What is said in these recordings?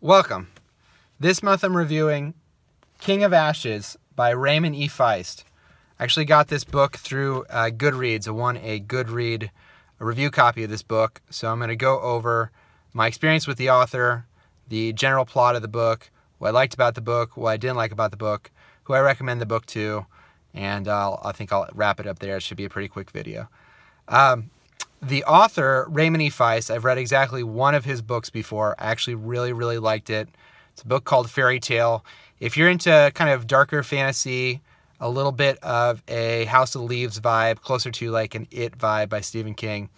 Welcome. This month I'm reviewing King of Ashes by Raymond E. Feist. I actually got this book through Goodreads. I won a Goodread review copy of this book, so I'm going to go over my experience with the author, the general plot of the book, what I liked about the book, what I didn't like about the book, who I recommend the book to, and I think I'll wrap it up there. It should be a pretty quick video. The author, Raymond E. Feist, I've read exactly one of his books before. I actually really liked it. It's a book called Fairy Tale. If you're into kind of darker fantasy, a little bit of a House of Leaves vibe, closer to like an It vibe by Stephen King,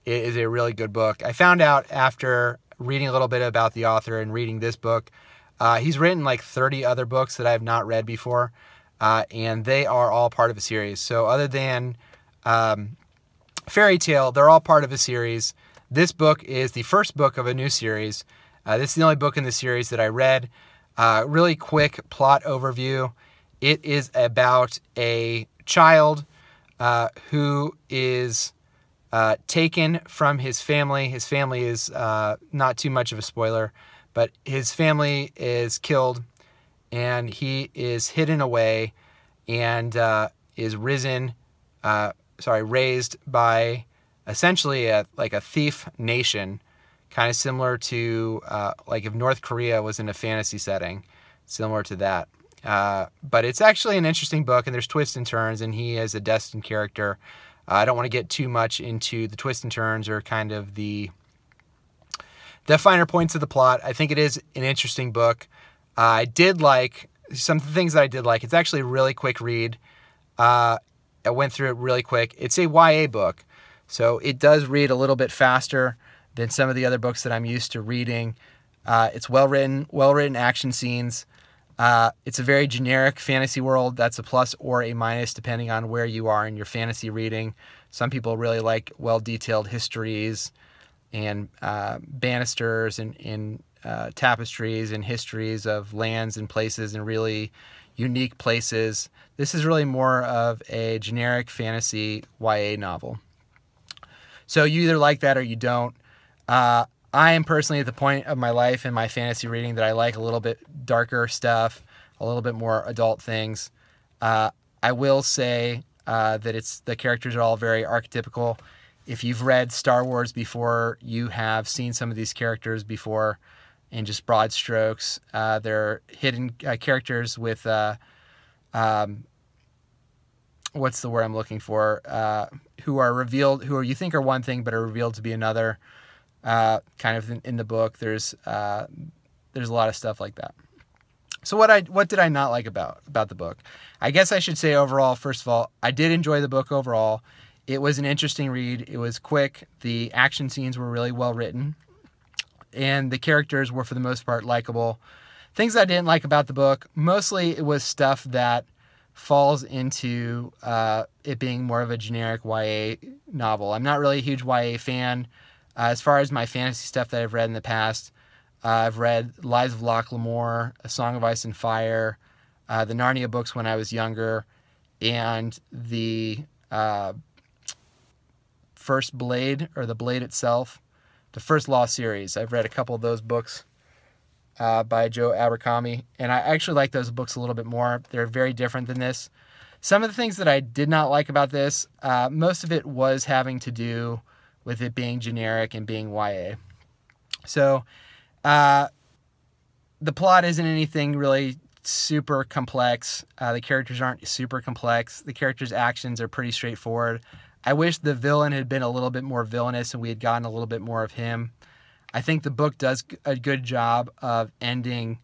it is a really good book. I found out after reading a little bit about the author and reading this book, he's written like 30 other books that I have not read before, and they are all part of a series. So other than Fairy Tale, they're all part of a series. This book is the first book of a new series. This is the only book in the series that I read. Really quick plot overview. It is about a child who is taken from his family. His family is not too much of a spoiler, but his family is killed, and he is hidden away and is raised by essentially a thief nation, kind of similar to like if North Korea was in a fantasy setting, similar to that. But it's actually an interesting book, and there's twists and turns, and he is a destined character. I don't want to get too much into the twists and turns or kind of the finer points of the plot. I think it is an interesting book. I did like some things that I did like. It's actually a really quick read. I went through it really quick. It's a YA book, so it does read a little bit faster than some of the other books that I'm used to reading. It's well-written action scenes. It's a very generic fantasy world. That's a plus or a minus depending on where you are in your fantasy reading. Some people really like well-detailed histories and banisters and tapestries and histories of lands and places and really unique places. This is really more of a generic fantasy YA novel. So you either like that or you don't. I am personally at the point of my life in my fantasy reading that I like a little bit darker stuff, a little bit more adult things. I will say that the characters are all very archetypical. If you've read Star Wars before, you have seen some of these characters before in just broad strokes. They're hidden characters with, what's the word I'm looking for? Who are revealed, who you think are one thing but are revealed to be another. Kind of in the book, there's a lot of stuff like that. So what did I not like about the book? I guess I should say overall, first of all, I did enjoy the book overall. It was an interesting read. It was quick. The action scenes were really well written, and the characters were for the most part likable. Things I didn't like about the book, mostly it was stuff that falls into it being more of a generic YA novel. I'm not really a huge YA fan. As far as my fantasy stuff that I've read in the past, I've read Lies of Locke Lamore, A Song of Ice and Fire, the Narnia books when I was younger, and the First Blade, or The Blade itself, the First Law series. I've read a couple of those books by Joe Abercrombie, and I actually like those books a little bit more. They're very different than this. Some of the things that I did not like about this, most of it was having to do with it being generic and being YA. So the plot isn't anything really super complex. The characters aren't super complex. The characters' actions are pretty straightforward. I wish the villain had been a little bit more villainous and we had gotten a little bit more of him. I think the book does a good job of ending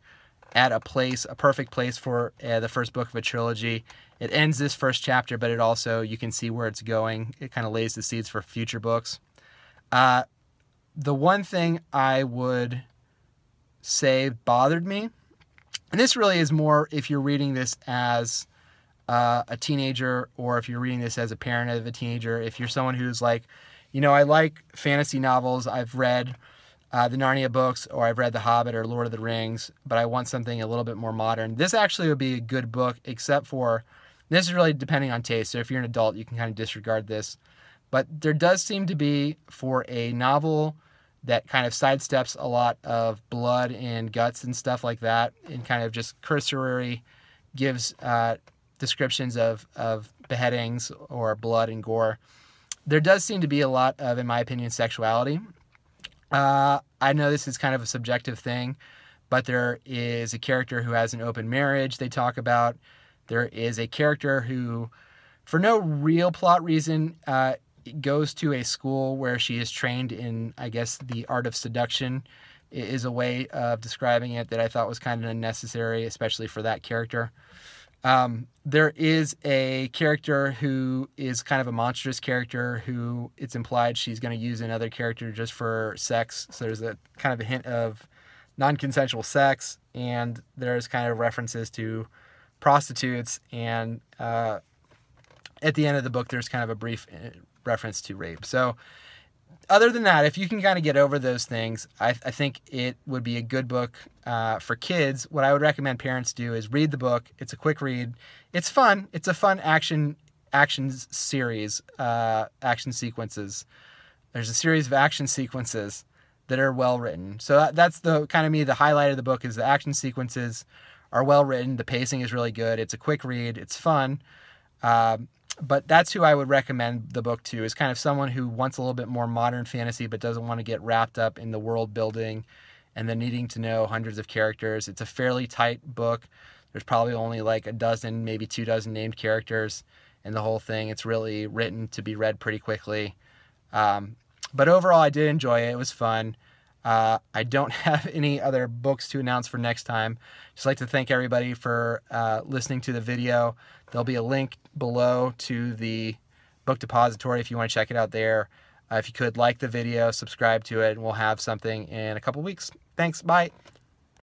at a perfect place for the first book of a trilogy. It ends this first chapter, but it also, you can see where it's going. It kind of lays the seeds for future books. The one thing I would say bothered me, and this really is more if you're reading this as a teenager, or if you're reading this as a parent of a teenager, if you're someone who's like, I like fantasy novels, I've read the Narnia books, or I've read The Hobbit or Lord of the Rings, but I want something a little bit more modern. This actually would be a good book, except for, this is really depending on taste, so if you're an adult, you can kind of disregard this. But there does seem to be, for a novel that kind of sidesteps a lot of blood and guts and stuff like that, and kind of just cursory gives descriptions of beheadings or blood and gore. There does seem to be a lot of, in my opinion, sexuality. I know this is kind of a subjective thing, but there is a character who has an open marriage they talk about. There is a character who, for no real plot reason, goes to a school where she is trained in, I guess, the art of seduction is a way of describing it that I thought was kind of unnecessary, especially for that character. There is a character who is kind of a monstrous character who it's implied she's going to use another character just for sex. So there's a kind of a hint of non-consensual sex, and there's kind of references to prostitutes, and at the end of the book there's kind of a brief reference to rape. So other than that, if you can kind of get over those things, I think it would be a good book for kids. What I would recommend parents do is read the book. It's a quick read. It's fun. It's a fun action series, action sequences. There's a series of action sequences that are well written. So that's the kind of the highlight of the book is the action sequences are well written. The pacing is really good. It's a quick read. It's fun. But that's who I would recommend the book to, is kind of someone who wants a little bit more modern fantasy but doesn't want to get wrapped up in the world building and then needing to know hundreds of characters. It's a fairly tight book. There's probably only like a dozen, maybe 24 named characters in the whole thing. It's really written to be read pretty quickly. But overall, I did enjoy it. It was fun. I don't have any other books to announce for next time. Just like to thank everybody for listening to the video. There'll be a link below to the book depository if you want to check it out there. If you could, like the video, subscribe to it, and we'll have something in a couple weeks. Thanks. Bye.